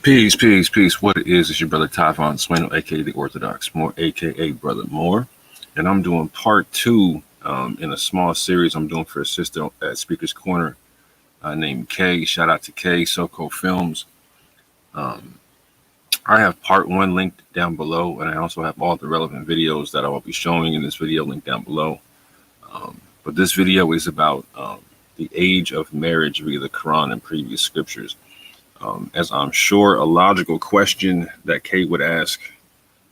Peace, peace, peace. What it is your brother Typhon Swano, aka the Orthodox More, aka Brother More, and I'm doing part two in a small series I'm doing for a sister at Speaker's Corner named Kay. Shout out to Kay, Soco Films. Um, I have part one linked down below, and I also have all the relevant videos that I will be showing in this video linked down below. But this video is about the age of marriage via the Quran and previous scriptures. As I'm sure a logical question that Kate would ask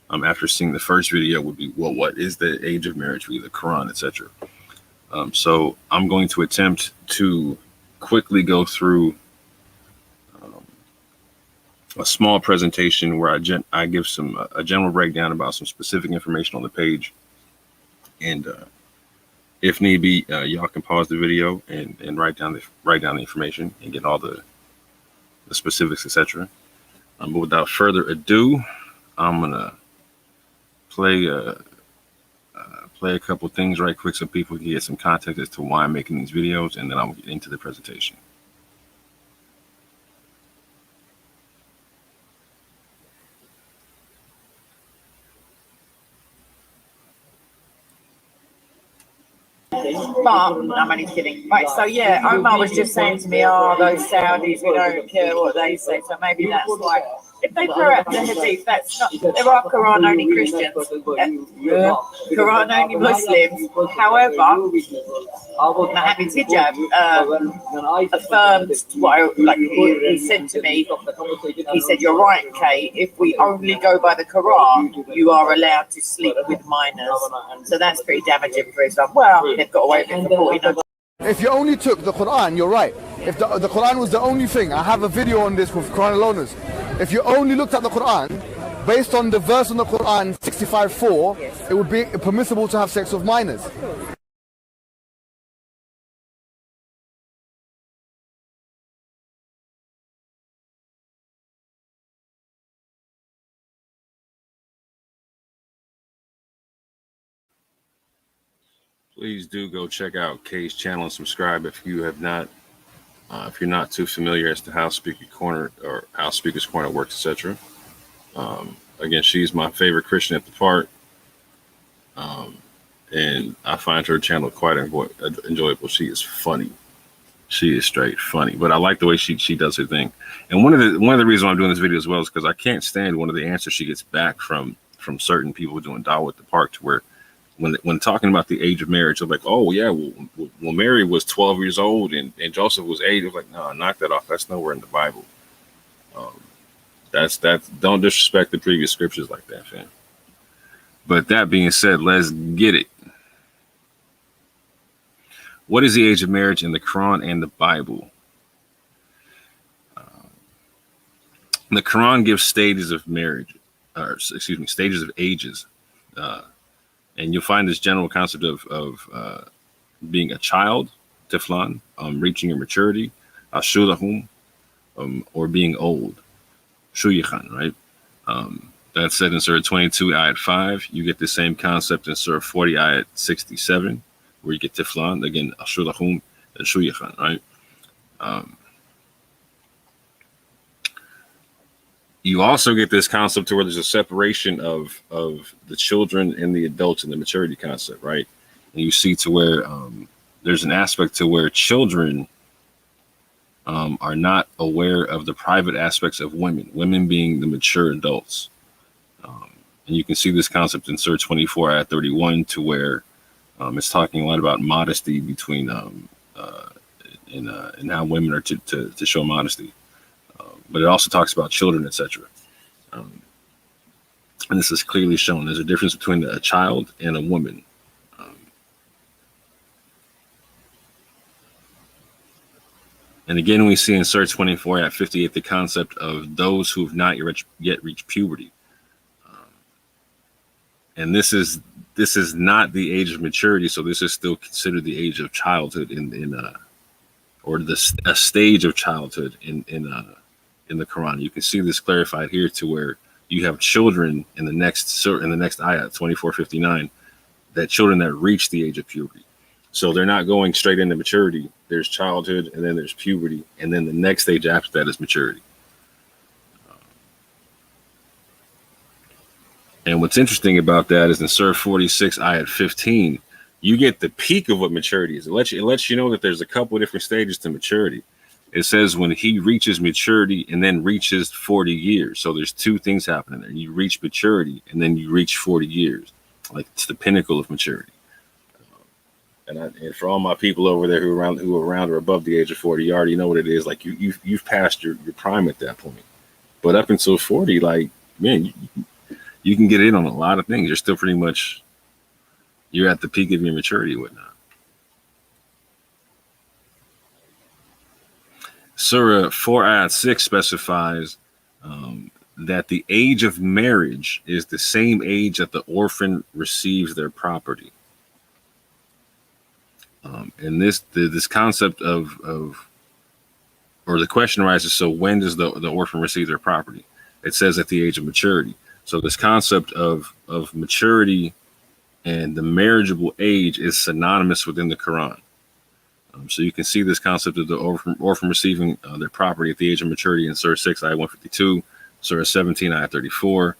after seeing the first video would be, well, what is the age of marriage via the Quran, etc. So I'm going to attempt to quickly go through a small presentation where I give a general breakdown about some specific information on the page, and if need be, y'all can pause the video and write down the information and get all the specifics, etc. But without further ado, I'm gonna play a couple things right quick so people can get some context as to why I'm making these videos, and then I'll get into the presentation. But I'm only kidding. Right, so yeah, Omar was just saying to me, oh, those Saudis, we don't care what they say. So maybe that's why. If they throw out the hadith, that's not, there are Quran only Christians, Quran only Muslims. However, Mohammad Hijab affirmed what he said to me. He said, you're right, Kay, if we only go by the Quran, you are allowed to sleep with minors. So that's pretty damaging for Islam. Well, they've got away with it for 49. If you only took the Quran, you're right. If the Quran was the only thing, I have a video on this with Quran aloners. If you only looked at the Quran, based on the verse on the Quran 65:4, it would be permissible to have sex with minors. Please do go check out Kay's channel and subscribe if you have not. If you're not too familiar as to how Speaker's Corner works, etc. Again, she's my favorite Christian at the part, and I find her channel quite enjoyable. She is funny. She is straight funny, but I like the way she does her thing. And one of the reasons I'm doing this video as well is because I can't stand one of the answers she gets back from certain people doing dawah at the park, to where when talking about the age of marriage, they're like, oh yeah, well Mary was 12 years old and Joseph was 8. It was like, no, knock that off. That's nowhere in the Bible. That's don't disrespect the previous scriptures like that, fam. But that being said, let's get it. What is the age of marriage in the Quran and the Bible? The Quran gives stages of marriage, stages of ages. And you'll find this general concept of being a child, tiflan, reaching your maturity, ashudahum, or being old, shuyikhan, right? That's said in Surah 22, Ayat 5. You get the same concept in Surah 40, Ayat 67, where you get tiflan, again, ashudahum and shuyikhan, right? You also get this concept to where there's a separation of the children and the adults in the maturity concept, right? And you see to where there's an aspect to where children are not aware of the private aspects of women being the mature adults. And you can see this concept in Surah 24 at 31, to where it's talking a lot about modesty between and how women are to show modesty. But it also talks about children, etc. And this is clearly shown. There's a difference between a child and a woman. And again, we see in Surah 24 at 58 the concept of those who have not yet reached puberty. And this is not the age of maturity, so this is still considered the age of childhood or a stage of childhood in the Quran. You can see this clarified here, to where you have children in the next ayat 2459, that children that reach the age of puberty. So they're not going straight into maturity. There's childhood, and then there's puberty, and then the next stage after that is maturity. And what's interesting about that is in Surah 46, ayat 15, you get the peak of what maturity is. It lets you know that there's a couple of different stages to maturity. It says when he reaches maturity and then reaches 40 years. So there's two things happening there. You reach maturity and then you reach 40 years. Like it's the pinnacle of maturity. And for all my people over there who are around or above the age of 40, you already know what it is. Like you've passed your prime at that point. But up until 40, like, man, you can get in on a lot of things. You're still pretty much, you're at the peak of your maturity and whatnot. Surah 4 ayat 6 specifies that the age of marriage is the same age that the orphan receives their property. And this concept of or the question arises, so when does the orphan receive their property? It says at the age of maturity. So this concept of maturity and the marriageable age is synonymous within the Quran. So you can see this concept of the orphan receiving their property at the age of maturity in Surah 6, ayat 152, Surah 17, ayat 34.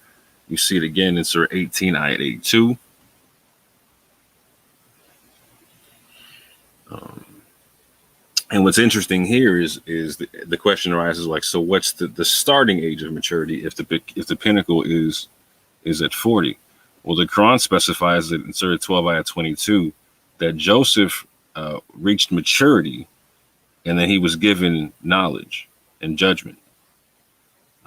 You see it again in Surah 18, ayat 82. And what's interesting here is the question arises, like, so what's the starting age of maturity if the pinnacle is at 40? Well, the Quran specifies it in Surah 12, ayat 22, that Joseph reached maturity and then he was given knowledge and judgment.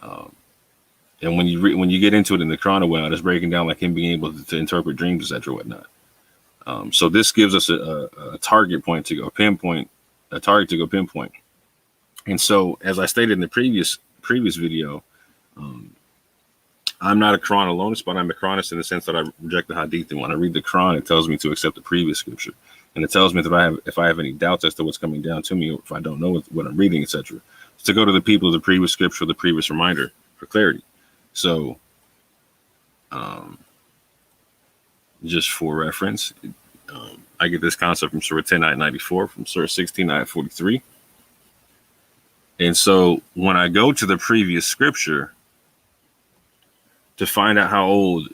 And when you get into it in the Quran, it's breaking down like him being able to interpret dreams, etc., whatnot. So this gives us a target point to go pinpoint. And so, as I stated in the previous video, I'm not a chronologist, but I'm a chronist in the sense that I reject the hadith. And when I read the Quran, it tells me to accept the previous scripture, and it tells me that if I have any doubts as to what's coming down to me, or if I don't know what I'm reading, etc., to go to the people of the previous scripture, the previous reminder for clarity. So, just for reference, I get this concept from Surah 10, ayat 94, from Surah 16, ayat 43. And so when I go to the previous scripture to find out how old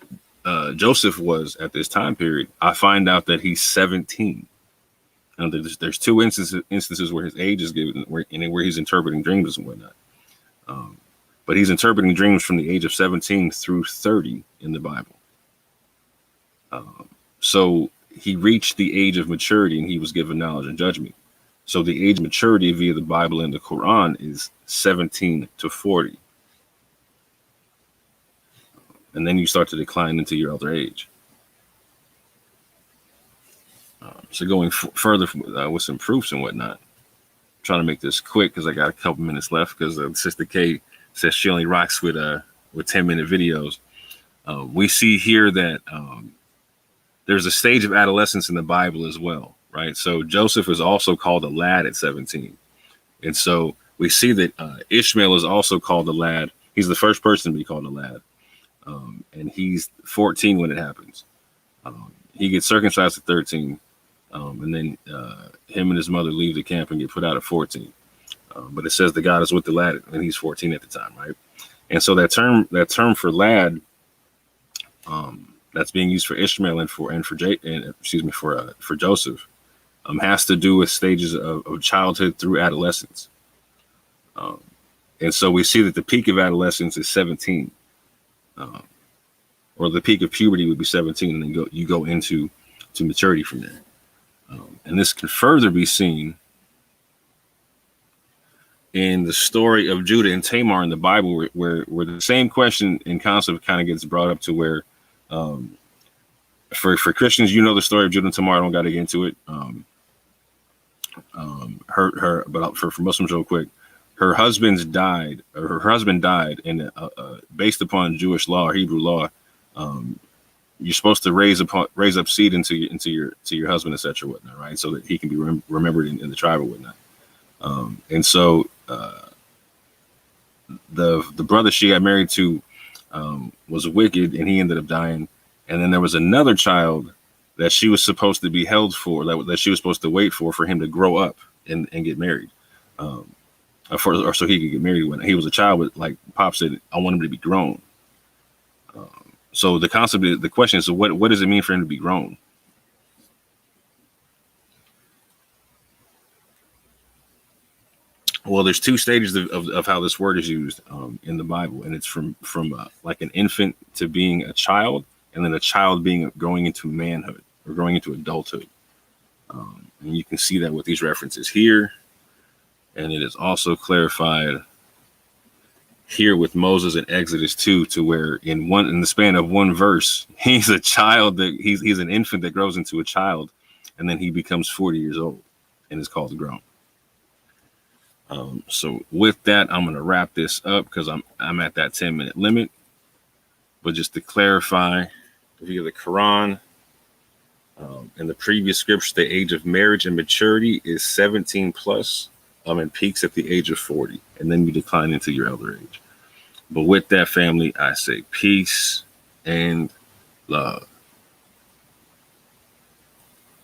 Joseph was at this time period, I find out that he's 17. And there's two instances where his age is given, where he's interpreting dreams and whatnot. But he's interpreting dreams from the age of 17 through 30 in the Bible. So he reached the age of maturity and he was given knowledge and judgment. So the age of maturity via the Bible and the Quran is 17 to 40. And then you start to decline into your elder age. So going further with some proofs and whatnot, I'm trying to make this quick because I got a couple minutes left, because Sister K says she only rocks with 10-minute videos. We see here that there's a stage of adolescence in the Bible as well, right? So Joseph is also called a lad at 17. And so we see that Ishmael is also called a lad. He's the first person to be called a lad. And he's 14 when it happens. He gets circumcised at 13. And then him and his mother leave the camp and get put out at 14. But it says that God is with the lad, and he's 14 at the time, right? And so that term for lad, that's being used for Ishmael and for Joseph, has to do with stages of childhood through adolescence. And so we see that the peak of adolescence is 17, or the peak of puberty would be 17, and then you go into maturity from there. And this can further be seen in the story of Judah and Tamar in the Bible, where the same question and concept kind of gets brought up, to where for Christians, you know the story of Judah and Tamar. I don't got to get into it. But for Muslims, real quick, her husband died, and based upon Jewish law or Hebrew law, you're supposed to raise up seed into your husband, etc., whatnot, right? So that he can be remembered in the tribe or whatnot. And so the brother she got married to was wicked, and he ended up dying. And then there was another child that she was supposed to be held for, that she was supposed to wait for him to grow up and get married, or so he could get married when he was a child. But like Pop said, I want him to be grown. So the concept, the question is, so what does it mean for him to be grown? Well, there's two stages of how this word is used in the Bible, and it's from like an infant to being a child, and then a child being growing into manhood or growing into adulthood. And you can see that with these references here, and it is also clarified here with Moses in Exodus 2, to where in the span of one verse, he's a child that he's an infant that grows into a child, and then he becomes 40 years old and is called grown. So with that, I'm going to wrap this up because I'm at that 10-minute limit. But just to clarify, via the Quran, in the previous scripture, the age of marriage and maturity is 17 plus, and peaks at the age of 40, and then you decline into your elder age. But with that, family, I say peace and love.